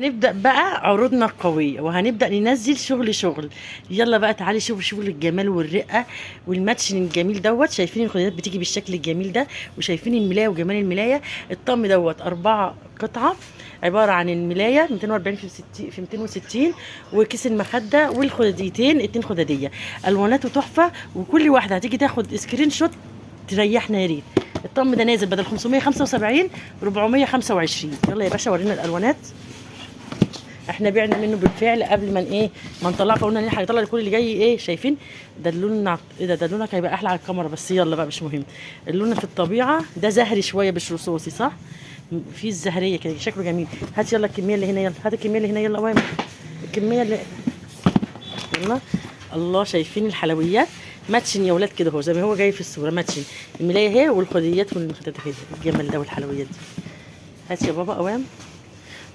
هنبدأ بقى عروضنا القوية وهنبدأ ننزل شغل. يلا بقى تعالي شوفوا شغل الجمال والرقة والماتشن الجميل دوت. شايفين الخدادات بتيجي بالشكل الجميل ده، وشايفين الملاية وجمال الملاية. الطقم دوت 4 قطعة، عبارة عن الملاية 240 في 260، وكيس المخدة والخداديتين 2 خدادية. الواناته تحفة، وكل واحدة هتيجي تاخد سكرين شوت تريحنا يا ريت. الطقم ده نازل بدل 575 425. يلا يا باشا ورينا الالوانات. احنا بعنا منه بالفعل قبل ما ما نطلعه، فقلنا ان احنا هنطلع لكل اللي جاي شايفين ده اللون. ايه ده لونك هيبقى احلى على الكاميرا، بس يلا بقى مش مهم. اللون في الطبيعه ده زهري شويه مش رصاصي، صح؟ في الزهريه كده شكله جميل. هات يلا الكميه اللي هنا، يلا هات الكميه اللي هنا، يلا وين الكميه اللي يلا. الله، شايفين الحلويات ماتشن يا ولاد كده، هو زي ما هو جاي في الصوره ماتشن. الملايه اهي والخديات والمخدات اهي. الجمال ده والحلويات دي. هات يا بابا اوام.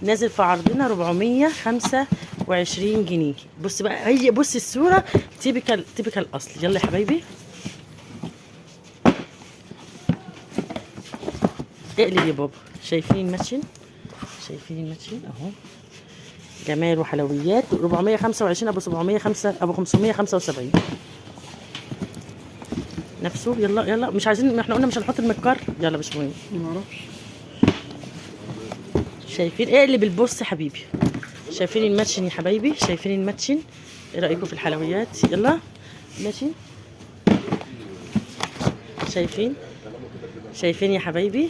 نازل في عرضنا 425 جنيه. بص بقى، هي بص الصوره تيبيكال اصل. يلا يا حبايبي اقلب يا بابا. شايفين الماتشن؟ شايفين الماتشن اهو، جمال وحلويات. 425 ابو 705 ابو 575 نفسه. يلا مش عايزين، احنا قلنا مش هنحط المكر. يلا مش مهم، ما اعرفش. شايفين؟ اقلب البص حبيبي. شايفين الماتشن يا حبايبي؟ شايفين الماتشن؟ ايه رايكم في الحلويات؟ يلا ماشي. شايفين يا حبايبي؟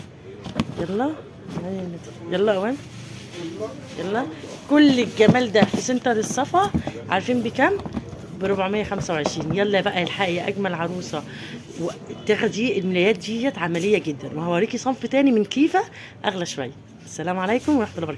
يلا اوان. يلا كل الجمال ده في سنتر الصفا. عارفين بكام؟ ب 425. يلا بقى الحقي يا اجمل عروسه وتاخدي الملايات ديت عمليه جدا. وهوريكي صنف تاني من كيفه اغلى شويه. السلام عليكم ورحمه الله وبركاته.